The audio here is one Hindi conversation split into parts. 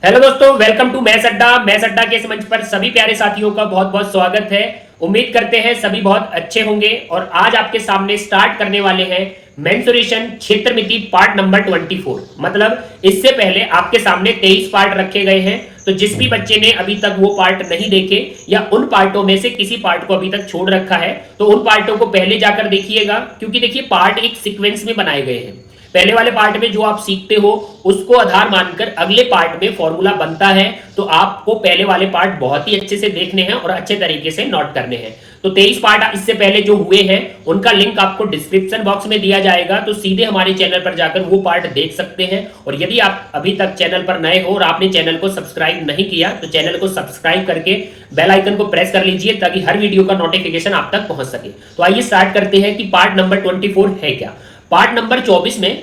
हेलो दोस्तों, वेलकम टू मैथ्स अड्डा। मैथ्स अड्डा के इस मंच पर सभी प्यारे साथियों का बहुत बहुत स्वागत है। उम्मीद करते हैं सभी बहुत अच्छे होंगे और आज आपके सामने स्टार्ट करने वाले हैं मेंसुरेशन क्षेत्रमिति पार्ट नंबर 24। मतलब इससे पहले आपके सामने 23 पार्ट रखे गए हैं, तो जिस भी बच्चे ने अभी तक वो पार्ट नहीं देखे या उन पार्टों में से किसी पार्ट को अभी तक छोड़ रखा है तो उन पार्टों को पहले जाकर देखिएगा, क्योंकि देखिए पार्ट एक सीक्वेंस में बनाए गए हैं। पहले वाले पार्ट में जो आप सीखते हो उसको आधार मानकर अगले पार्ट में फॉर्मूला बनता है, तो आपको पहले वाले पार्ट बहुत ही अच्छे से देखने हैं और अच्छे तरीके से नोट करने हैं। तो 23 पार्ट इससे पहले जो हुए हैं उनका लिंक आपको डिस्क्रिप्शन बॉक्स में दिया जाएगा, तो सीधे हमारे चैनल पर जाकर वो पार्ट देख सकते हैं। और यदि आप अभी तक चैनल पर नए हो और आपने चैनल को सब्सक्राइब नहीं किया तो चैनल को सब्सक्राइब करके बेल आइकन को प्रेस कर लीजिए ताकि हर वीडियो का नोटिफिकेशन आप तक पहुंच सके। तो आइए स्टार्ट करते हैं कि पार्ट नंबर 24 है क्या। पार्ट नंबर 24 में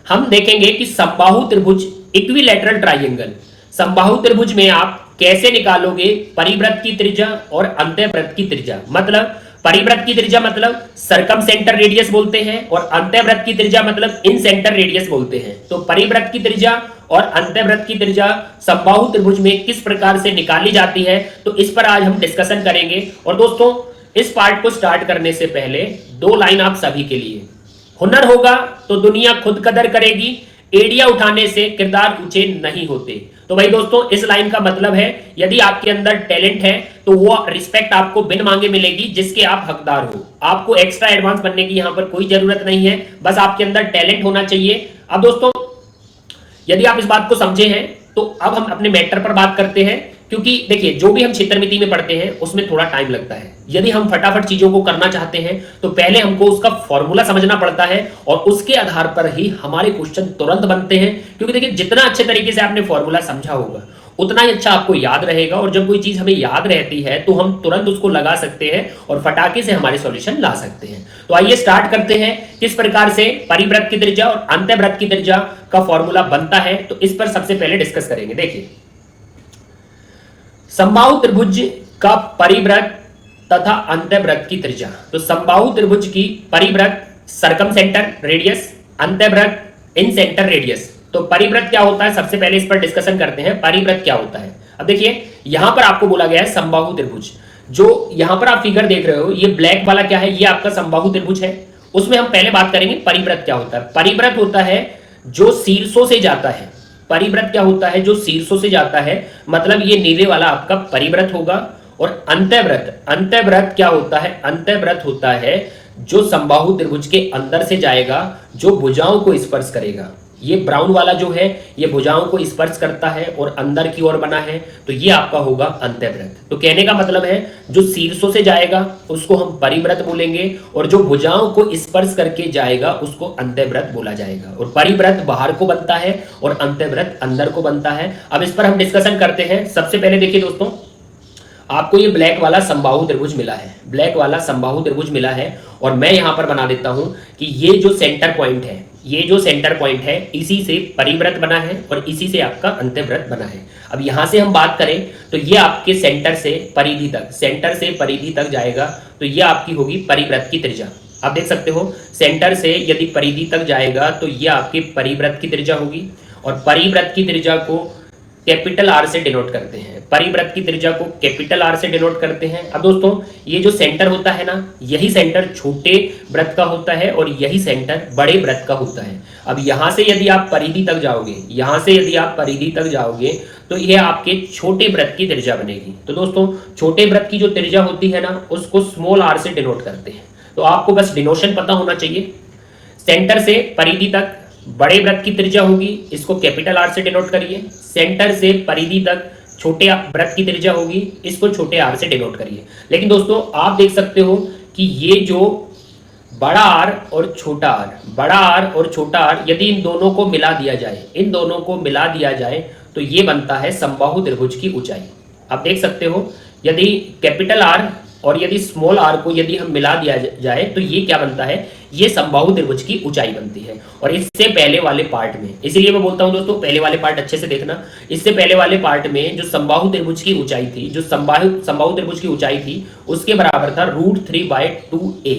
हम देखेंगे कि समबाहु त्रिभुज इक्विलैटरल ट्राइंगल, समबाहु त्रिभुज में आप कैसे निकालोगे परिवृत्त की त्रिज्या और अंतःवृत्त की त्रिज्या। मतलब परिवृत्त की त्रिज्या मतलब सरकम सेंटर रेडियस बोलते हैं और अंतःवृत्त की त्रिज्या मतलब इन सेंटर रेडियस बोलते हैं। तो परिवृत्त की त्रिज्या और अंतःवृत्त की त्रिज्या समबाहु त्रिभुज में किस प्रकार से निकाली जाती है, तो इस पर आज हम डिस्कशन करेंगे। और दोस्तों, इस पार्ट को स्टार्ट करने से पहले दो लाइन आप सभी के लिए। हुनर होगा तो दुनिया खुद कदर करेगी, एड़िया उठाने से किरदार ऊंचे नहीं होते। तो भाई दोस्तों, इस लाइन का मतलब है यदि आपके अंदर टैलेंट है तो वो रिस्पेक्ट आपको बिन मांगे मिलेगी जिसके आप हकदार हो। आपको एक्स्ट्रा एडवांस बनने की यहां पर कोई जरूरत नहीं है, बस आपके अंदर टैलेंट होना चाहिए। अब दोस्तों, यदि आप इस बात को समझे हैं तो अब हम अपने मैटर पर बात करते हैं, क्योंकि देखिए जो भी हम क्षेत्रमिति में पढ़ते हैं उसमें थोड़ा टाइम लगता है। यदि हम फटाफट चीजों को करना चाहते हैं तो पहले हमको उसका फॉर्मूला समझना पड़ता है और उसके आधार पर ही हमारे क्वेश्चन तुरंत बनते हैं। क्योंकि देखिए जितना अच्छे तरीके से आपने फॉर्मूला समझा होगा उतना ही अच्छा आपको याद रहेगा, और जब कोई चीज हमें याद रहती है तो हम तुरंत उसको लगा सकते हैं और फटाके से हमारे सॉल्यूशन ला सकते हैं। तो आइए स्टार्ट करते हैं किस प्रकार से परिवृत्त की त्रिज्या और अंतःवृत्त की त्रिज्या का फॉर्मूला बनता है। तो इस पर सबसे पहले डिस्कस करेंगे। देखिए, समबाहु त्रिभुज का परिवृत्त तथा अंतःवृत्त की त्रिज्या। तो समबाहु त्रिभुज की परिवृत्त सरकम सेंटर रेडियस, अंतःवृत्त इन सेंटर रेडियस। तो परिवृत्त क्या होता है, सबसे पहले इस पर डिस्कशन करते हैं। परिवृत्त क्या होता है, अब देखिए यहां पर आपको बोला गया है समबाहु त्रिभुज। जो यहां पर आप फिगर देख रहे हो ये ब्लैक वाला क्या है, ये आपका समबाहु त्रिभुज है। उसमें हम पहले बात करेंगे परिवृत्त क्या होता है। परिवृत्त होता है जो शीर्षों से जाता है। परिवृत्त क्या होता है, जो शीर्षों से जाता है, मतलब ये नीले वाला आपका परिवृत्त होगा। और अंतःवृत्त, अंतःवृत्त क्या होता है, अंतःवृत्त होता है जो समबाहु त्रिभुज के अंदर से जाएगा, जो भुजाओं को स्पर्श करेगा। ये ब्राउन वाला जो है ये भुजाओं को स्पर्श करता है और अंदर की ओर बना है, तो ये आपका होगा अंतःवृत्त। तो कहने का मतलब है जो शीर्षों से जाएगा उसको हम परिवृत्त बोलेंगे और जो भुजाओं को स्पर्श करके जाएगा उसको अंतःवृत्त बोला जाएगा। और परिवृत्त बाहर को बनता है और अंतःवृत्त अंदर को बनता है। अब इस पर हम डिस्कशन करते हैं। सबसे पहले देखिए दोस्तों, आपको ये ब्लैक वाला समबाहु त्रिभुज मिला है, ब्लैक वाला समबाहु त्रिभुज मिला है, और मैं यहां पर बना देता हूं कि ये जो सेंटर पॉइंट है, ये जो सेंटर पॉइंट है इसी से परिवृत्त बना है और इसी से आपका अंतःवृत्त बना है। अब यहां से हम बात करें तो ये आपके सेंटर से परिधि तक, सेंटर से परिधि तक जाएगा, तो ये आपकी होगी परिवृत्त की त्रिज्या। आप देख सकते हो सेंटर से यदि परिधि तक जाएगा तो ये आपके परिवृत्त की त्रिज्या होगी। और परिवृत्त की त्रिज्या को कैपिटल आर से डिनोट करते हैं, परिवृत्त की त्रिज्या को कैपिटल आर से डिनोट करते हैं। अब दोस्तों, ये जो सेंटर होता है ना, यही सेंटर छोटे वृत्त का होता है और यही सेंटर बड़े वृत्त का होता है। अब यहां से यदि आप परिधि तक जाओगे, यहां से यदि आप परिधि तक जाओगे तो ये आपके छोटे वृत्त की त्रिज्या बनेगी। तो दोस्तों, छोटे वृत्त की जो त्रिज्या होती है ना उसको स्मॉल आर से डिनोट करते हैं। तो आपको बस डिनोशन पता होना चाहिए। सेंटर से परिधि तक बड़े वृत्त की त्रिज्या होगी, इसको कैपिटल आर से डिनोट करिए। सेंटर से परिधि तक छोटे वृत्त की त्रिज्या होगी, इसको छोटे आर से डिनोट करिए। लेकिन दोस्तों, आप देख सकते हो कि ये जो बड़ा आर और छोटा आर, बड़ा आर और छोटा आर यदि इन दोनों को मिला दिया जाए, इन दोनों को मिला दिया जाए तो ये बनता है समबाहु त्रिभुज की ऊंचाई। आप देख सकते हो यदि कैपिटल आर और यदि स्मॉल आर को यदि हम मिला दिया जाए तो ये क्या बनता है, ये समबाहु त्रिभुज की ऊंचाई बनती है। और इससे पहले वाले पार्ट में, इसीलिए मैं बोलता हूं दोस्तों पहले वाले पार्ट अच्छे से देखना। इससे पहले वाले पार्ट में जो समबाहु त्रिभुज की ऊंचाई थी, जो समबाहु त्रिभुज की ऊंचाई थी उसके बराबर था √3/2a।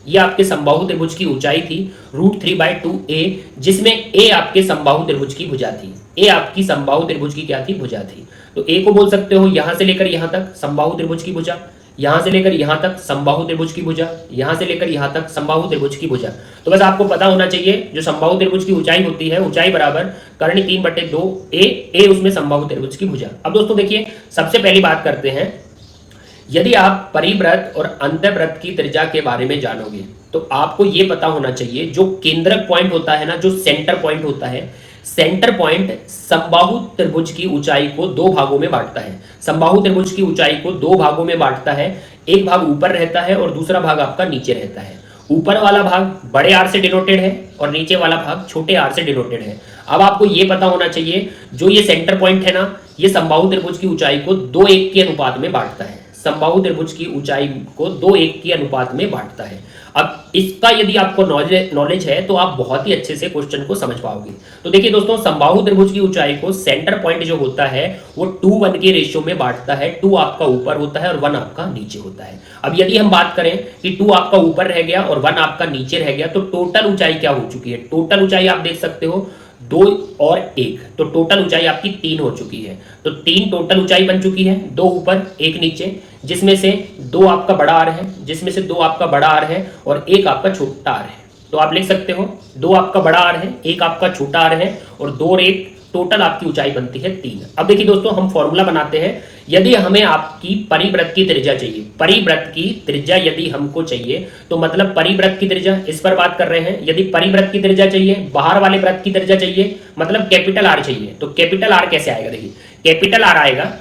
ये आपके समबाहु त्रिभुज की ऊंचाई थी √3/2a, जिसमें a आपके समबाहु त्रिभुज की भुजा थी। a आपकी समबाहु त्रिभुज की क्या थी? भुजा थी। तो a को बोल सकते हो यहां से लेकर यहां तक समबाहु त्रिभुज की भुजा, यहां से लेकर यहां तक समबाहु त्रिभुज की भुजा, यहां से लेकर यहां तक समबाहु त्रिभुज की भुजा। तो बस आपको पता होना चाहिए जो समबाहु त्रिभुज की ऊंचाई होती है, ऊंचाई बराबर कर्ण 3/2 a उसमें समबाहु त्रिभुज की भुजा। अब दोस्तों देखिए, सबसे पहली बात करते हैं, यदि आप परिव्रत और अंतःव्रत की त्रिज्या के बारे में जानोगे तो आपको यह पता होना चाहिए जो केंद्रक पॉइंट होता है ना, जो सेंटर पॉइंट होता है, सेंटर पॉइंट समबाहु त्रिभुज की ऊंचाई को दो भागों में बांटता है। समबाहु त्रिभुज की ऊंचाई को दो भागों में बांटता है, एक भाग ऊपर रहता है और दूसरा भाग आपका नीचे रहता है। ऊपर वाला भाग बड़े आर से डिनोटेड है और नीचे वाला भाग छोटे आर से डिनोटेड है। अब आपको यह पता होना चाहिए जो ये सेंटर पॉइंट है ना, ये समबाहु त्रिभुज की ऊंचाई को 2:1 के अनुपात में बांटता है। समबाहु त्रिभुज की ऊंचाई को 2:1 के अनुपात में बांटता है। अब इसका यदि आपको नॉलेज है तो आप बहुत ही अच्छे से क्वेश्चन को समझ पाओगे। तो देखिए दोस्तों, समबाहु त्रिभुज की ऊंचाई को सेंटर पॉइंट जो होता है वो 2:1 के रेशियो में बांटता है। 2 आपका ऊपर होता है और 1 आपका नीचे होता है। अब यदि हम बात करें कि 2 आपका ऊपर रह गया और 1 आपका नीचे रह गया, तो टोटल ऊंचाई क्या हो चुकी है? टोटल ऊंचाई आप देख सकते हो 2 और 1, तो टोटल ऊंचाई आपकी 3 हो चुकी है। तो 3 टोटल ऊंचाई बन चुकी है, 2 ऊपर 1 नीचे, जिसमें से 2 आपका बड़ा आर है, जिसमें से 2 आपका बड़ा आर है और 1 आपका छोटा आर है। तो आप लिख सकते हो 2 आपका बड़ा आर है, 1 आपका छोटा आर है और 2 और 1 टोटल आपकी ऊंचाई बनती है 3। अब देखिए दोस्तों, हम फॉर्मूला बनाते हैं। यदि हमें आपकी परिव्रत की त्रिज्या चाहिए, परिव्रत की त्रिज्या यदि हमको चाहिए, तो मतलब परिव्रत की त्रिज्या, इस पर बात कर रहे हैं। यदि परिव्रत की त्रिज्या चाहिए, बाहर वाले व्रत की त्रिज्या चाहिए, मतलब कैपिटल आर चाहिए, तो कैपिटल आर कैसे आएगा? देखिए, कैपिटल आर आएगा,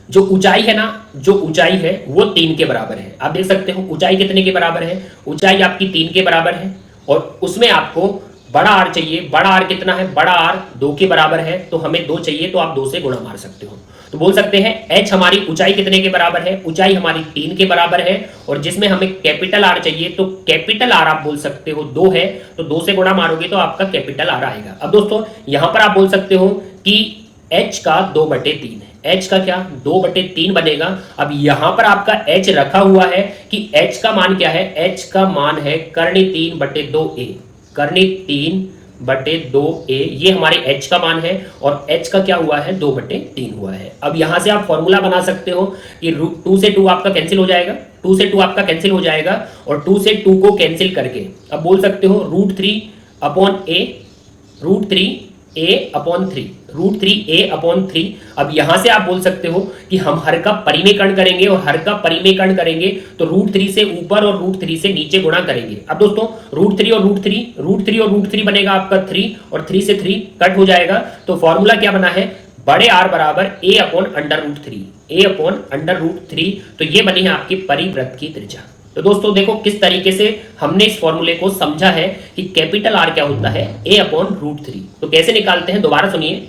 जो ऊंचाई है ना, जो ऊंचाई है वो 3 के बराबर है। आप देख सकते हो ऊंचाई कितने के बराबर है? ऊंचाई आपकी 3 के बराबर है और उसमें आपको बड़ा आर चाहिए। बड़ा आर कितना है? बड़ा आर 2 के बराबर है, तो हमें 2 चाहिए, तो आप 2 से गुणा मार सकते हो। तो बोल सकते हैं h हमारी ऊंचाई कितने के बराबर है? ऊंचाई हमारी 3 के बराबर है और जिसमें हमें कैपिटल आर चाहिए, तो कैपिटल आर आप बोल सकते हो 2 है, तो 2 से गुणा मारोगे तो आपका कैपिटल आर आएगा। अब दोस्तों यहां पर आप बोल सकते हो कि h का 2/3 है। h का क्या? 2/3 बनेगा। अब यहां पर आपका h रखा हुआ है कि h का मान क्या है? h का मान है कर्ण 3/2a, कर्ण 3/2a, ये हमारे h का मान है और h का क्या हुआ है? 2/3 हुआ है। अब यहां से आप फॉर्मूला बना सकते हो कि 2 से 2 आपका कैंसिल हो जाएगा, 2 से 2 आपका कैंसिल हो जाएगा और 2 से 2 को कैंसिल करके अब बोल सकते हो √3/a, √3a/3। अब यहां से आप बोल सकते हो कि हम हर का परिमेयकरण करेंगे और हर का परिमेयकरण करेंगे तो √3 से ऊपर और √3 से नीचे गुणा करेंगे। अब दोस्तों √3 और √3 बनेगा आपका 3 और 3 से 3 कट हो जाएगा। तो फॉर्मूला क्या बना है? बड़े आर बराबर a/√3, a/√3। तो ये बनी है आपकी परिव्रत की त्रिज्या। तो दोस्तों देखो किस तरीके से हमने इस फॉर्मूले को समझा है कि कैपिटल आर क्या होता है? a/√3। तो कैसे निकालते हैं दोबारा सुनिए।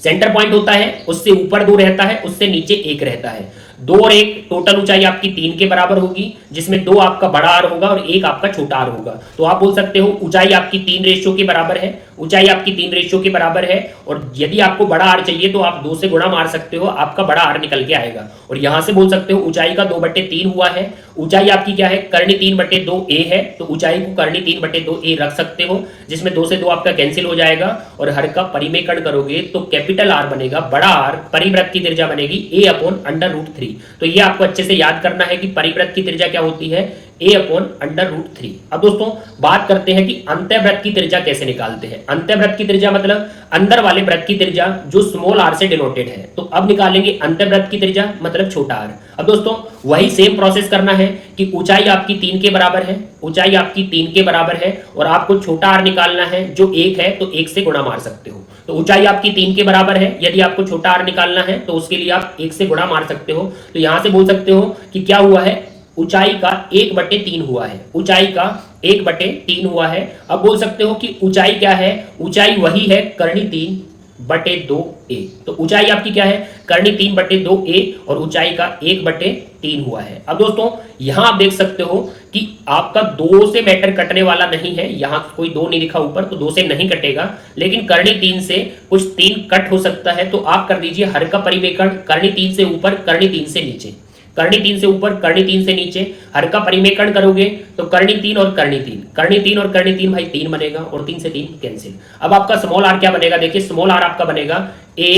सेंटर पॉइंट होता है, उससे ऊपर 2 रहता है, उससे नीचे 1 रहता है। 2 और 1 टोटल ऊंचाई आपकी 3 के बराबर होगी, जिसमें 2 आपका बड़ा आर होगा और 1 आपका छोटा आर होगा। तो आप बोल सकते हो ऊंचाई आपकी 3 रेशियो के बराबर है, ऊंचाई आपकी 3 रेशियो के बराबर है और यदि आपको बड़ा आर चाहिए तो आप 2 से गुणा मार सकते हो, आपका बड़ा आर निकल के आएगा। और यहां से बोल सकते हो ऊंचाई का 2/3 हुआ है। ऊंचाई आपकी क्या है? कर्ण 3/2a है, तो ऊंचाई को कर्ण 3/2a रख सकते हो, जिसमें 2 से 2 आपका कैंसिल हो जाएगा और हर का परिमेयकरण करोगे तो कैपिटल आर बनेगा, बड़ा आर, परिव्रत की त्रिज्या बनेगी a/√3। तो ये आपको अच्छे से याद करना है कि परिव्रत की त्रिज्या क्या होती है? a/√3। अब दोस्तों बात करते हैं कि अंतःव्रत की त्रिज्या कैसे निकालते हैं। अंतःव्रत की त्रिज्या मतलब अंदर वाले व्रत की त्रिज्या जो स्मॉल आर से डिनोटेड है। तो अब निकालेंगे अंतःव्रत की त्रिज्या मतलब छोटा आर। अब दोस्तों वही सेम प्रोसेस करना है कि ऊंचाई आपकी 3 के बराबर है, ऊंचाई आपकी 3 के बराबर है और आपको छोटा आर निकालना है जो 1 है, तो 1 से गुणा मार सकते हो। तो ऊंचाई आपकी 3 के बराबर है, यदि आपको छोटा आर निकालना है तो उसके लिए आप 1 से गुणा मार सकते हो। तो यहां से बोल सकते हो कि क्या हुआ है? ऊंचाई का 1/3 हुआ है, ऊंचाई का 1/3 हुआ है। अब बोल सकते हो कि ऊंचाई क्या है? ऊंचाई वही है कर्ण 3/2a। तो ऊंचाई आपकी क्या है? कर्ण 3/2a और ऊंचाई का 1/3 हुआ है। अब दोस्तों यहां आप देख सकते हो कि आपका 2 से मैटर कटने वाला नहीं है, यहां कोई 2 नहीं लिखा ऊपर, तो 2 से नहीं कटेगा, लेकिन कर्ण 3 से कुछ 3 कट हो सकता है। तो आप कर दीजिए हर का परिमेयकरण, कर्ण 3 से ऊपर, कर्ण 3 से नीचे। कर्णी 3 से ऊपर, कर्णी 3 से नीचे, हर का परिमेकरण करोगे तो कर्णी 3 और कर्णी 3, कर्णी 3 और कर्णी 3 भाई 3 बनेगा और 3 से 3 कैंसिल। अब आपका स्मॉल आर क्या बनेगा, देखिए स्मॉल आर आपका बनेगा a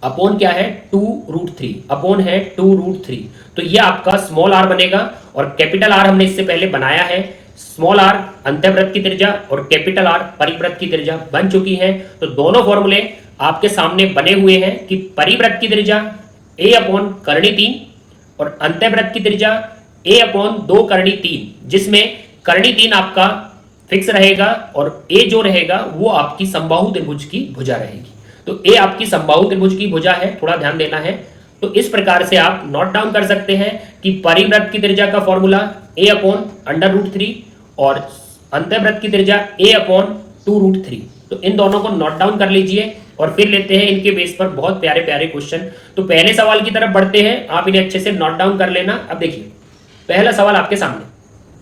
अपॉन क्या है 2√3 अपॉन है 2√3, तो ये आपका स्मॉल आर बनेगा। और कैपिटल आर हमने इससे पहले बनाया है, स्मॉल आर अंतःवृत्त की त्रिज्या और कैपिटल आर परिवृत्त की त्रिज्या बन चुकी है। तो दोनों फॉर्मूले आपके सामने बने हुए हैं कि परिवृत्त की त्रिज्या a अपॉन कर्णी 3 और अंतःवृत्त की त्रिज्या a अपॉन 2 कर्णी 3, जिसमें कर्णी 3 आपका फिक्स रहेगा और a जो रहेगा वो आपकी समबाहु त्रिभुज की भुजा रहेगी। तो a आपकी समबाहु त्रिभुज की भुजा है, थोड़ा ध्यान देना है। तो इस प्रकार से आप नोट डाउन कर सकते हैं कि परिवृत्त की त्रिज्या का फॉर्मूला a अपॉन √3 और अंतःवृत्त की त्रिज्या a अपॉन 2√3। तो इन दोनों को नोट डाउन कर लीजिए और फिर लेते हैं इनके बेस पर बहुत प्यारे प्यारे क्वेश्चन। तो पहले सवाल की तरफ बढ़ते हैं, आप इन्हें अच्छे से नोट डाउन कर लेना। अब देखिए पहला सवाल आपके सामने,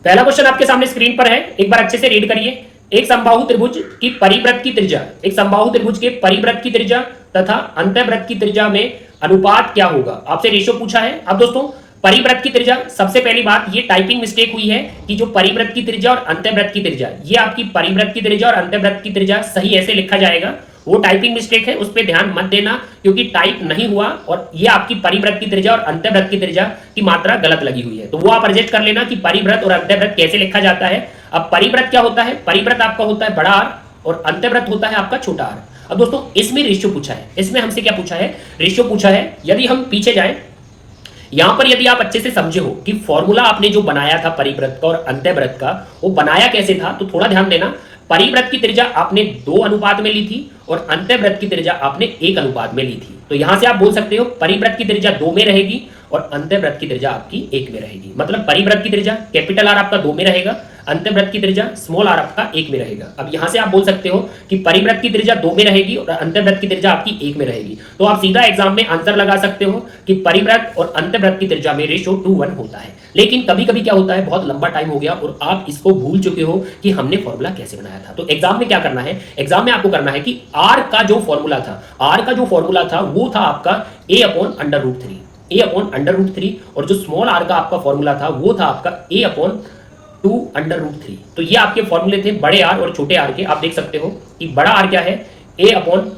पहला क्वेश्चन आपके सामने स्क्रीन पर है, एक बार अच्छे से रीड करिए। एक समबाहु त्रिभुज की परिवृत्त की त्रिज्या, एक समबाहु त्रिभुज के परिवृत्त की त्रिज्या तथा अंतःवृत्त की त्रिज्या में अनुपात क्या होगा, आपसे रेशियो पूछा है। अब दोस्तों परिवृत्त की त्रिज्या, सबसे पहली बात ये टाइपिंग मिस्टेक हुई है कि जो परिवृत्त की त्रिज्या और अंतःवृत्त की त्रिज्या, ये आपकी परिवृत्त की त्रिज्या और अंतःवृत्त की त्रिज्या सही ऐसे लिखा जाएगा, वो टाइपिंग मिस्टेक है, उस पर ध्यान मत देना क्योंकि टाइप नहीं हुआ और ये आपकी परिवृत्त की त्रिज्या और अंतःवृत्त की त्रिज्या की मात्रा गलत लगी हुई है। तो वो आप एडजस्ट कर लेना कि परिवृत्त और अंतःवृत्त कैसे लिखा जाता है। अब परिवृत्त क्या होता है, परिवृत्त आपका होता है बड़ा आर और अंतःवृत्त होता है आपका छोटा आर। अब दोस्तों इसमें रेशियो पूछा है, इसमें हमसे क्या पूछा है, रेशियो पूछा है। यदि हम पीछे जाएं, यहां पर यदि आप अच्छे से समझे हो कि फॉर्मूला आपने जो बनाया था परिवृत्त का और अंतःवृत्त का, वो बनाया कैसे था, तो थोड़ा ध्यान देना। परिवृत्त की त्रिज्या आपने 2 अनुपात में ली थी और अंतःवृत्त की त्रिज्या आपने 1 अनुपात में ली थी। तो यहां से आप बोल सकते हो परिवृत्त की त्रिज्या 2 में रहेगी और अंतःवृत्त की त्रिज्या आपकी 1 में रहेगी। मतलब परिवृत्त की त्रिज्या कैपिटल आर आपका 2 में रहेगा, अंतःवृत्त की त्रिज्या स्मॉल आर आपका 1 में रहेगा। अब यहां से आप बोल सकते हो कि परिवृत्त की त्रिज्या 2 में रहेगी और अंतःवृत्त की त्रिज्या आपकी 1 में रहेगी। तो आप सीधा एग्जाम में आंसर लगा सकते हो कि परिवृत्त और अंतःवृत्त की त्रिज्या में रेशियो 2:1 होता है। लेकिन कभी कभी क्या होता है, बहुत लंबा टाइम हो गया और आप इसको भूल चुके हो कि हमने फॉर्मूला कैसे बनाया था। तो एग्जाम में क्या करना है, एग्जाम में आपको करना है कि आर का जो फॉर्मूला था, आर का जो फॉर्मूला था वो था आपका a अपॉन √3, a अपॉन √3, और जो स्मॉल आर का आपका फॉर्मूला था वो था आपका a अपॉन 2√3। तो ये आपके फॉर्मूले थे बड़े आर और छोटे आर के। आप देख सकते हो कि बड़ा आर क्या है, a अपॉन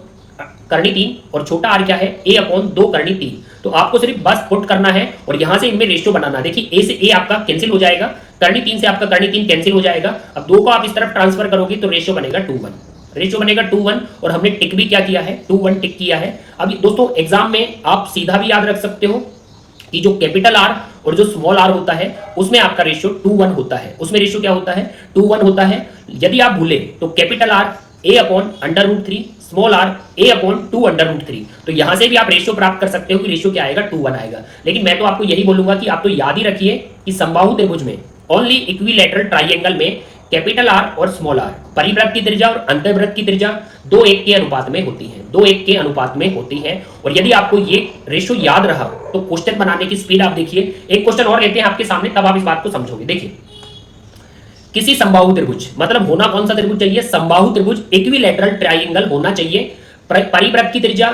कर्णी 3 और छोटा आर क्या है, a अपॉन 2 कर्णी 3। तो आपको सिर्फ बस पुट करना है और यहां से इनमें रेशियो बनाना। देखिए a से a आपका कैंसिल हो जाएगा, कर्णी 3 से आपका कर्णी 3 कैंसिल हो जाएगा। अब 2 को आप इस तरफ ट्रांसफर करोगे तो रेशियो बनेगा 2:1, रेशियो बनेगा 2:1 और हमने टिक भी क्या किया है, 2:1 टिक किया है। अब दोस्तों एग्जाम में आप सीधा भी याद रख सकते हो कि जो कैपिटल आर और जो स्मॉल आर होता है उसमें आपका रेशियो 2:1 होता है, उसमें रेशियो क्या होता है, 2:1 होता है। यदि आप भूले तो capital R a upon √3, small R a upon 2√3। तो यहां से भी आप रेशियो प्राप्त कर सकते हो कि रेशियो क्या आएगा, 2:1 आएगा। लेकिन मैं तो आपको यही बोलूंगा कि आप तो याद ही रखिए कि समबाहु त्रिभुज में ओनली इक्विलैटरल ट्राइएंगल में कैपिटल आर और स्मॉल आर परिवृत्त की त्रिज्या और अंतःवृत्त की त्रिज्या 2:1 के अनुपात में होती है, 2:1 के अनुपात में होती है। और यदि आपको ये रेशियो याद रहा तो क्वेश्चन बनाने की स्पीड आप देखिए। एक क्वेश्चन और लेते हैं आपके सामने, तब आप इस बात को समझोगे। देखिए किसी समबाहु त्रिभुज, मतलब होना कौन सा त्रिभुज चाहिए, समबाहु त्रिभुज इक्विलैटरल ट्राइएंगल होना चाहिए। परिवृत्त की त्रिज्या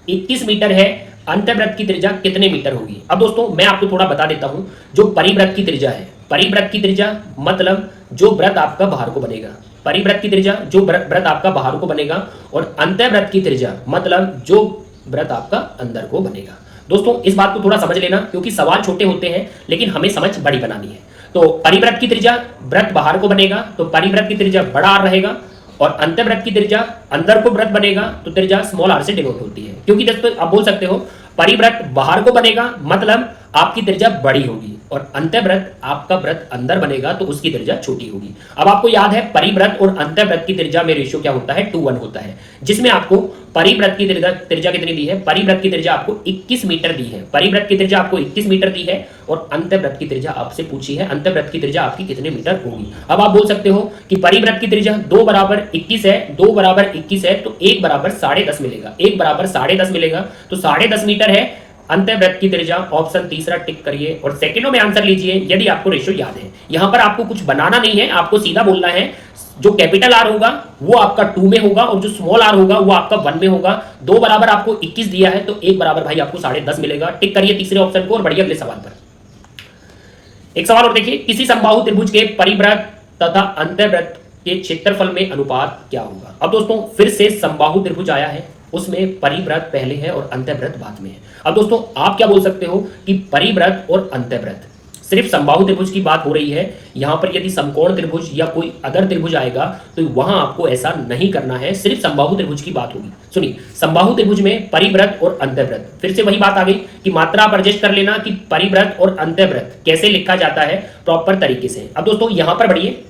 21 मीटर है, अंतःवृत्त की त्रिज्या कितने मीटर होगी। अब दोस्तों मैं आपको थोड़ा बता देता हूं, जो परिवृत्त की त्रिज्या है, परिवृत्त की त्रिज्या मतलब जो वृत्त आपका बाहर को बनेगा, परिवृत्त की त्रिज्या जो वृत्त आपका बाहर को बनेगा, और अंतःवृत्त की त्रिज्या मतलब जो वृत्त आपका अंदर को बनेगा। दोस्तों इस बात को थोड़ा समझ लेना क्योंकि सवाल छोटे होते हैं लेकिन हमें समझ बड़ी बनानी है। तो परिवृत्त की त्रिज्या वृत्त बाहर को बनेगा तो परिवृत्त की त्रिज्या बड़ा आर रहेगा, और अंतःवृत्त की त्रिज्या अंदर को वृत्त बनेगा तो त्रिज्या स्मॉल आर से डिनोट होती है। क्योंकि दोस्तों आप बोल सकते हो परिवृत्त बाहर को बनेगा मतलब आपकी त्रिज्या बड़ी होगी, और अंतःवृत्त आपका वृत्त अंदर बनेगा तो उसकी त्रिज्या छोटी होगी। अब आपको याद है परिवृत्त और अंतःवृत्त की त्रिज्या में रेशियो क्या होता है, 2:1 होता है, जिसमें आपको परिवृत्त की त्रिज्या कितनी दी है, परिवृत्त की त्रिज्या आपको 21 मीटर दी है, परिवृत्त की त्रिज्या आपको 21 मीटर दी है, और अंतःवृत्त की त्रिज्या आपसे पूछी है अंतःवृत्त की त्रिज्या आपकी कितने मीटर होगी। अब आप बोल सकते हो कि परिवृत्त की त्रिज्या 2 = 21 है, 2 = 21 है तो 1 = 10.5 मिलेगा, 1 = 10.5 मिलेगा, तो 10.5 मीटर है अंतःवृत्त की त्रिज्या। ऑप्शन तीसरा टिक करिए और सेकंडों में आंसर लीजिए यदि आपको रेशियो याद है। यहां पर आपको कुछ बनाना नहीं है, आपको सीधा बोलना है जो कैपिटल आर होगा वो आपका 2 में होगा और जो स्मॉल आर होगा वो आपका 1 में होगा। 2 बराबर आपको 21 दिया है तो 1 बराबर भाई आपको 10.5 मिलेगा। टिक करिए तीसरे ऑप्शन को और बढ़िए अगले सवाल पर। एक सवाल और देखिए, किसी समबाहु त्रिभुज के परिवृत्त तथा अंतःवृत्त के क्षेत्रफल में अनुपात क्या होगा। अब दोस्तों फिर से समबाहु त्रिभुज आया है, उसमें परिवृत्त पहले है और अंतःवृत्त बाद में है। अब दोस्तों आप क्या बोल सकते हो कि परिवृत्त और अंतःवृत्त, सिर्फ समबाहु त्रिभुज की बात हो रही है। यहां पर यदि समकोण त्रिभुज या कोई अदर त्रिभुज आएगा तो वहां आपको ऐसा नहीं करना है, सिर्फ समबाहु त्रिभुज की बात होगी। सुनिए, समबाहु त्रिभुज में परिवृत्त और अंतःवृत्त, फिर से वही बात आ गई कि मात्रा आप एडजस्ट कर लेना कि परिवृत्त और अंतःवृत्त कैसे लिखा जाता है प्रॉपर तरीके से। अब दोस्तों यहां पर बढ़िए,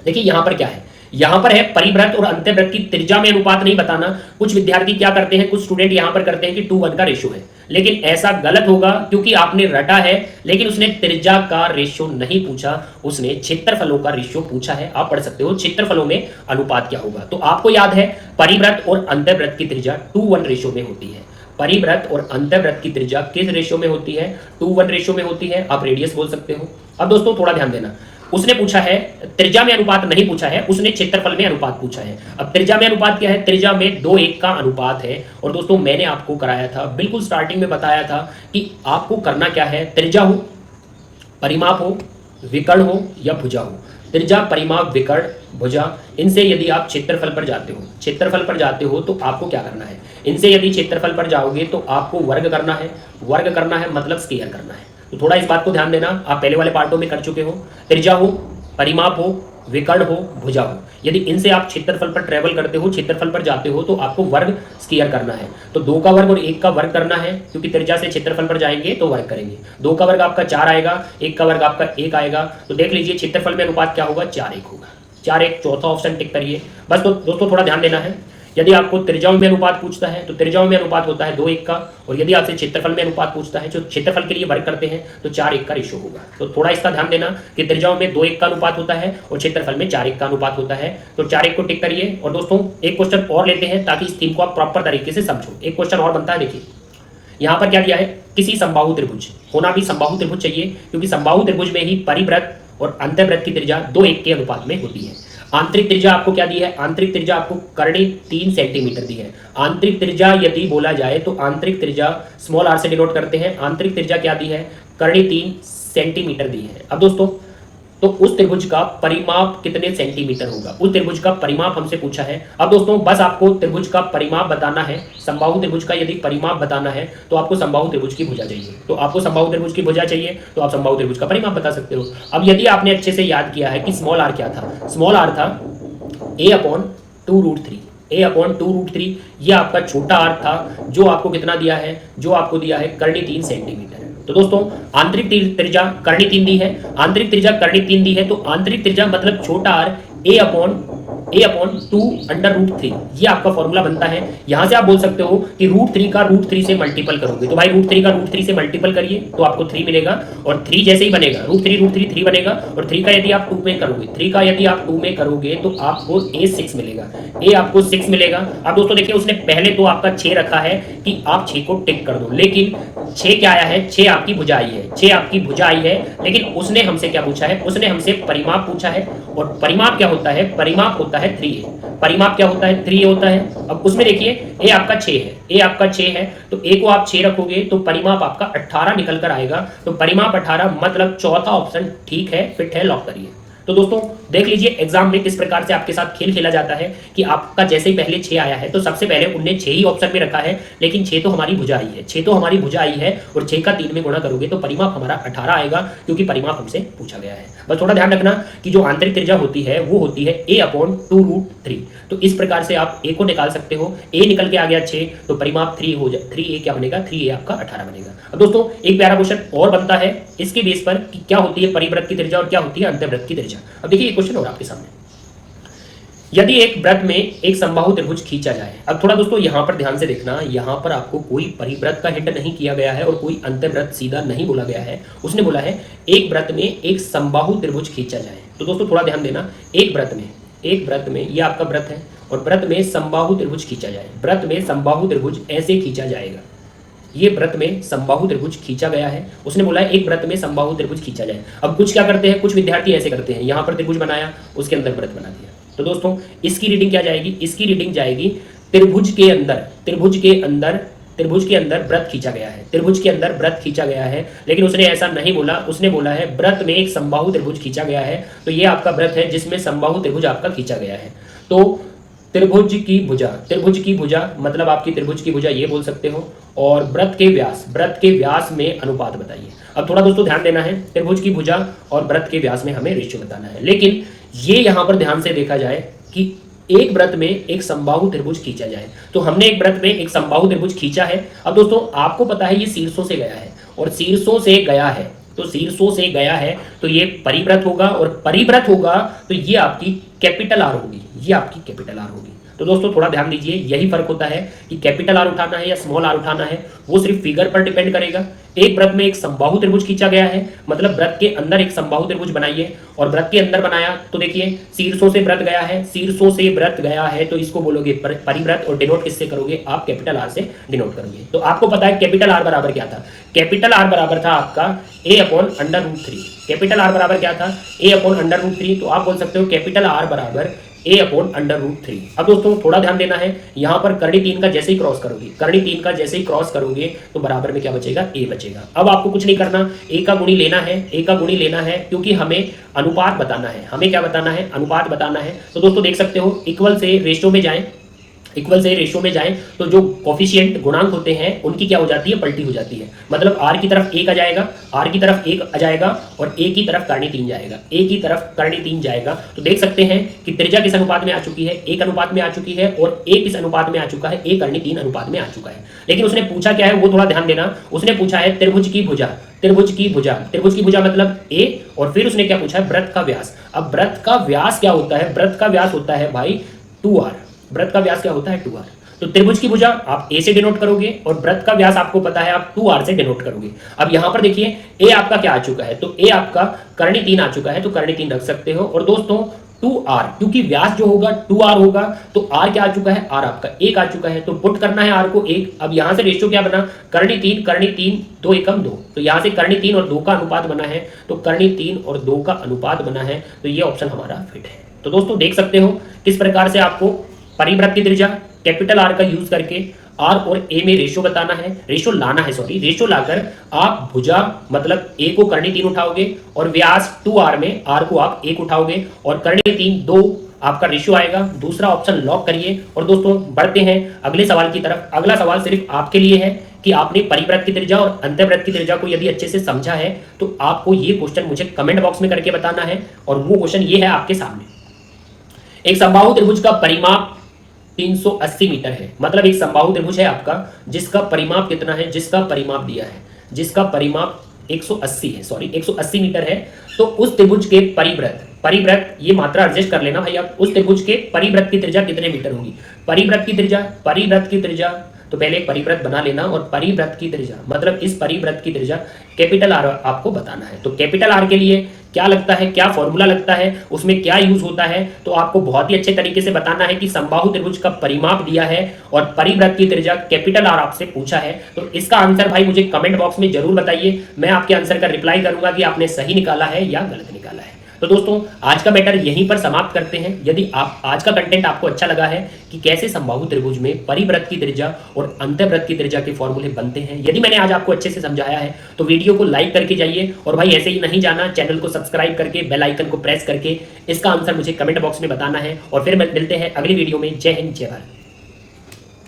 देखिए यहां पर क्या है, यहां पर है परिवृत्त और अंतःवृत्त की त्रिज्या में अनुपात नहीं बताना। कुछ विद्यार्थी क्या करते हैं, कुछ स्टूडेंट यहां पर करते हैं कि 2:1 का रेशियो है, लेकिन ऐसा गलत होगा क्योंकि आपने रटा है लेकिन उसने त्रिज्या का रेशियो नहीं पूछा, उसने क्षेत्रफलों का रेशियो पूछा है। आप पढ़ सकते हो क्षेत्रफलों में अनुपात क्या होगा। तो आपको याद है परिवृत्त और अंतःवृत्त की त्रिज्या 2:1 रेशियो में होती है। परिवृत्त और अंतःवृत्त की त्रिज्या किस रेशियो में होती है, 2:1 रेशियो में होती है। आप रेडियस बोल सकते हो। अब दोस्तों थोड़ा ध्यान देना, उसने पूछा है त्रिज्या में अनुपात नहीं पूछा है, उसने क्षेत्रफल में अनुपात पूछा है। अब त्रिज्या में अनुपात क्या है, त्रिज्या में 2:1 का अनुपात है। और दोस्तों मैंने आपको कराया था, बिल्कुल स्टार्टिंग में बताया था कि आपको करना क्या है, त्रिज्या हो, परिमाप हो, विकर्ण हो या भुजा हो। त्रिज्या, परिमाप, विकर्ण, भुजा, इनसे यदि आप क्षेत्रफल पर जाते हो, क्षेत्रफल पर जाते हो तो आपको क्या करना है, इनसे यदि क्षेत्रफल पर जाओगे तो आपको वर्ग करना है। वर्ग करना है मतलब स्क्वायर करना है। तो थोड़ा इस बात को ध्यान देना, आप पहले वाले पार्टों में कर चुके हो। त्रिज्या हो, परिमाप हो, विकर्ण हो, भुजा हो, यदि इनसे आप क्षेत्रफल पर ट्रेवल करते हो, क्षेत्रफल पर जाते हो तो आपको वर्ग स्क्वायर करना है। तो 2 का वर्ग और 1 का वर्ग करना है, क्योंकि त्रिज्या से क्षेत्रफल पर जाएंगे तो वर्ग करेंगे। 2 का वर्ग आपका 4 आएगा, 1 का वर्ग आपका 1 आएगा। तो देख लीजिए क्षेत्रफल में अनुपात क्या होगा, 4:1 होगा। 4:1 चौथा ऑप्शन टिक करिए। बस तो दोस्तों थोड़ा ध्यान देना है, यदि आपको त्रिज्याओं में अनुपात पूछता है तो त्रिज्याओं में अनुपात होता है 2:1 का, और यदि आपसे क्षेत्रफल में अनुपात पूछता है, जो क्षेत्रफल के लिए वर्ग करते हैं, तो 4:1 का रेशियो होगा। तो थोड़ा इसका ध्यान देना कि त्रिज्याओं में 2:1 का अनुपात होता है और क्षेत्रफल में 4:1 का अनुपात होता है। तो 4:1 को टिक करिए। और दोस्तों एक क्वेश्चन और लेते हैं ताकि इस थीम को आप प्रॉपर तरीके से समझो। एक क्वेश्चन और बनता है, देखिए यहाँ पर क्या दिया है, किसी समबाहु त्रिभुज, होना भी समबाहु त्रिभुज चाहिए क्योंकि समबाहु त्रिभुज में ही परिवृत्त और अंतःवृत्त की त्रिज्या 2:1 के अनुपात में होती है। आंतरिक त्रिज्या आपको क्या दी है, आंतरिक त्रिज्या आपको करनी 3 सेंटीमीटर दी है। आंतरिक त्रिज्या यदि बोला जाए तो आंतरिक त्रिज्या स्मॉल आर से डिनोट करते हैं। आंतरिक त्रिज्या क्या दी है, करनी 3 सेंटीमीटर दी है। अब दोस्तों तो उस त्रिभुज का परिमाप कितने सेंटीमीटर होगा, उस त्रिभुज का परिमाप हमसे पूछा है। अब दोस्तों बस आपको त्रिभुज का परिमाप बताना है। समबाहु त्रिभुज का यदि परिमाप बताना है तो आपको समबाहु त्रिभुज की भुजा चाहिए, तो आपको समबाहु त्रिभुज की भुजा चाहिए तो आप समबाहु त्रिभुज का परिमाप बता सकते हो। अब यदि आपने अच्छे से याद किया है कि स्मॉल आर क्या था, स्मॉल आर था a/2√3, a/2√3, ये आपका छोटा आर था जो आपको कितना दिया है, जो आपको दिया है करनी 3 सेंटीमीटर। तो दोस्तों आंतरिक त्रिज्या करनी 3 दी है, आंतरिक त्रिज्या करनी 3 दी है, तो आंतरिक त्रिज्या मतलब छोटा आर a/2√3, ये आपका फॉर्मूला बनता है। यहां से आप बोल सकते हो कि √3 का √3 से मल्टीपल करोगे, तो भाई √3 का √3 से मल्टीपल करिए तो आपको 3 मिलेगा, और 3 जैसे ही बनेगा √3 बनेगा, और 3 का यदि आप 2 में करोगे, 3 का यदि आप 2 में करोगे तो आपको a6 मिलेगा, a आपको 6 मिलेगा। अब दोस्तों देखिए उसने पहले तो आपका 6 रखा है कि आप 6 को टिक कर दो, लेकिन 6 क्या आया है, 6 आपकी भुजा आई है, 6 आपकी भुजा आई है, लेकिन उसने हमसे क्या पूछा है, उसने हमसे परिमाप पूछा है। और परिमाप क्या होता है, परिमाप होता है 3a, परिमाप क्या होता है, 3a होता है। अब उसमें देखिए a आपका 6 है, a आपका 6 है, तो a को आप 6 रखोगे तो परिमाप आपका 18 निकल कर आएगा। तो परिमाप 18 मतलब चौथा ऑप्शन ठीक है, फिट है, लॉक करिए। तो दोस्तों देख लीजिए एग्जाम में किस प्रकार से आपके साथ खेल खेला जाता है कि आपका जैसे ही पहले 6 आया है तो सबसे पहले उनने 6 ही ऑप्शन में रखा है, लेकिन 6 तो हमारी भुजा आई है, 6 तो हमारी भुजा आई है, और 6 का 3 में गुणा करोगे तो परिमाप हमारा 18 आएगा, क्योंकि परिमाप हमसे पूछा गया है। बस थोड़ा ध्यान रखना कि जो आंतरिक त्रिज्या होती है वो होती है a/2√3। तो इस प्रकार से आप a को निकाल सकते हो, a निकल के आ गया 6, तो परिमाप 3 हो जाए, 3a क्या बनेगा, 3a आपका 18 बनेगा। अब दोस्तों एक प्यारा क्वेश्चन और बनता है इसके बेस पर कि क्या होती है परिवृत्त की त्रिज्या और क्या होती है अंतःवृत्त की त्रिज्या। अब देखिए एक क्वेश्चन और आपके सामने, यदि एक वृत्त में एक समबाहु त्रिभुज खींचा जाए। अब थोड़ा दोस्तों यहां पर ध्यान से देखना, यहां पर आपको कोई परिवृत्त का हिंट नहीं किया गया है और कोई अंतःवृत्त सीधा नहीं बोला गया है। उसने बोला है एक वृत्त में एक समबाहु त्रिभुज खींचा जाए। तो दोस्तों थोड़ा ध्यान देना, एक वृत्त में ये आपका वृत्त है और वृत्त में समबाहु त्रिभुज खींचा जाए, वृत्त में समबाहु त्रिभुज ऐसे खींचा जाएगा, ये वृत्त में समबाहु त्रिभुज खींचा गया है। उसने बोला है एक वृत्त में समबाहु त्रिभुज खींचा जाए। अब कुछ क्या करते हैं, कुछ विद्यार्थी ऐसे करते हैं, यहां पर त्रिभुज बनाया, उसके अंदर वृत्त बना दिया, तो दोस्तों इसकी रीडिंग क्या जाएगी, इसकी रीडिंग जाएगी त्रिभुज के अंदर, त्रिभुज के अंदर व्रत खींचा गया है, त्रिभुज के अंदर व्रत खींचा गया है। लेकिन उसने ऐसा नहीं बोला, उसने बोला है व्रत में एक समबाहु त्रिभुज खींचा गया है। तो ये आपका व्रत है जिसमें समबाहु त्रिभुज आपका खींचा गया है। तो त्रिभुज की भुजा मतलब आपकी त्रिभुज की भुजा ये बोल सकते हो। और व्रत के व्यास में अनुपात बताइए। अब थोड़ा दोस्तों ध्यान देना है, त्रिभुज की भुजा और व्रत के व्यास में हमें रेशियो बताना है। लेकिन ये यहां पर ध्यान से देखा जाए कि एक व्रत में एक समबाहु त्रिभुज खींचा जाए, तो हमने एक व्रत में एक समबाहु त्रिभुज खींचा है। अब दोस्तों आपको पता है ये शीर्षों से गया है, और शीर्षों से गया है तो शीर्षों से गया है तो ये परिव्रत होगा, और परिव्रत होगा तो ये आपकी कैपिटल आर होगी, ये आपकी कैपिटल आर होगी। तो दोस्तों थोड़ा ध्यान दीजिए, यही फर्क होता है कि कैपिटल आर उठाना है या स्मॉल आर उठाना है, वो सिर्फ फिगर पर डिपेंड करेगा। एक व्रत में एक समबाहु त्रिभुज खींचा गया है, मतलब व्रत के अंदर एक समबाहु त्रिभुज बनाइए, और व्रत के अंदर बनाया तो देखिए शीर्षों से व्रत गया है, शीर्षों से व्रत गया है तो इसको बोलोगे परिव्रत, और डिनोट किससे करोगे आप, कैपिटल आर से डिनोट करोगे। तो आपको पता है कैपिटल आर बराबर क्या था, कैपिटल आर बराबर था आपका a/√3। कैपिटल आर बराबर क्या था, a/√3। तो आप बोल सकते हो कैपिटल आर बराबर a/√3। अब दोस्तों थोड़ा ध्यान देना है, यहां पर करनी 3 का जैसे ही क्रॉस करोगे, तो बराबर में क्या बचेगा, a बचेगा। अब आपको कुछ नहीं करना, a का गुणी लेना है, क्योंकि हमें अनुपात बताना है, हमें क्या बताना है, अनुपात बताना है। तो दोस्तों देख सकते हो इक्वल से रेशियो में जाएं तो जो कोफिशिएंट गुणांक होते हैं उनकी क्या हो जाती है, पलटी हो जाती है। मतलब r की तरफ 1 आ जाएगा, और a की तरफ करनी 3 जाएगा। तो देख सकते हैं कि त्रिज्या किस अनुपात में आ चुकी है, 1 अनुपात में आ चुकी है, और a किस अनुपात में आ चुका है, a करनी 3 अनुपात में आ चुका है। लेकिन उसने पूछा क्या है वो थोड़ा ध्यान देना, उसने पूछा है त्रिभुज की भुजा मतलब a, और फिर उसने क्या पूछा है, व्रत का व्यास। अब व्रत का व्यास क्या होता है, व्रत का व्यास होता है भाई 2r, व्रत का व्यास क्या होता है 2r। तो त्रिभुज की भुजा आप a से डिनोट करोगे, और व्रत का व्यास आपको पता है आप 2r से डिनोट करोगे। अब यहां पर देखिए a आपका क्या आ चुका है, तो a आपका करनी 3 आ चुका है, तो करनी 3 रख सकते हो। और दोस्तों 2r, क्योंकि व्यास जो होगा 2r होगा, तो r क्या आ चुका है, r आपका 1 आ चुका है, तो पुट करना है r को 1। अब यहां से रेशियो क्या बना, करनी 3 2 एकम 2, तो यहां से करनी 3 और 2 का अनुपात बना है, तो करनी 3 और 2 का अनुपात बना है, तो ये ऑप्शन हमारा फिट है। तो दोस्तों देख सकते हो किस प्रकार से आपको परिव्रत की त्रिज्या कैपिटल आर का यूज करके आर और ए में रेशियो बताना है, रेशियो लाकर आप भुजा मतलब ए को करनी 3 उठाओगे, और व्यास 2r में आर को आप 1 उठाओगे, और करनी 3 2 आपका रेशियो आएगा। दूसरा ऑप्शन लॉक करिए। और दोस्तों बढ़ते हैं अगले सवाल की तरफ। अगला सवाल सिर्फ आपके लिए है कि आपने परिव्रत की त्रिज्या और अंतःव्रत की त्रिज्या को यदि अच्छे से समझा है तो आपको ये क्वेश्चन मुझे कमेंट बॉक्स में करके बताना है। और वो क्वेश्चन ये है आपके सामने, एक समबाहु त्रिभुज का परिमाप 380 मीटर है। मतलब एक समबाहु त्रिभुज है आपका जिसका परिमाप कितना है, जिसका परिमाप दिया है, जिसका परिमाप 180 मीटर है। तो उस त्रिभुज के परिव्रत ये मात्रा एडजस्ट कर लेना भाई आप, उस त्रिभुज के परिव्रत की त्रिज्या कितने मीटर होगी। परिव्रत की त्रिज्या तो पहले एक परिव्रत बना लेना, और परिव्रत की त्रिज्या मतलब इस परिव्रत की त्रिज्या कैपिटल आर आपको बताना है। तो कैपिटल आर के लिए क्या लगता है, क्या फॉर्मूला लगता है, उसमें क्या यूज होता है, तो आपको बहुत ही अच्छे तरीके से बताना है कि समबाहु त्रिभुज का परिमाप दिया है और परिव्रत की त्रिज्या कैपिटल आर आपसे पूछा है। तो इसका आंसर भाई मुझे कमेंट बॉक्स में जरूर बताइए, मैं आपके आंसर का रिप्लाई करूंगा कि आपने सही निकाला है या गलत निकाला है। तो दोस्तों आज का मैटर यहीं पर समाप्त करते हैं। यदि आप आज का कंटेंट आपको अच्छा लगा है कि कैसे समबाहु त्रिभुज में परिव्रत की त्रिज्या और अंतःव्रत की त्रिज्या के फॉर्मूले बनते हैं, यदि मैंने आज आपको अच्छे से समझाया है तो वीडियो को लाइक करके जाइए, और भाई ऐसे ही नहीं जाना, चैनल को सब्सक्राइब करके बेल आइकन को प्रेस करके इसका आंसर मुझे कमेंट बॉक्स में बताना है। और फिर मिलते हैं अगली वीडियो में। जय हिंद, जय भारत।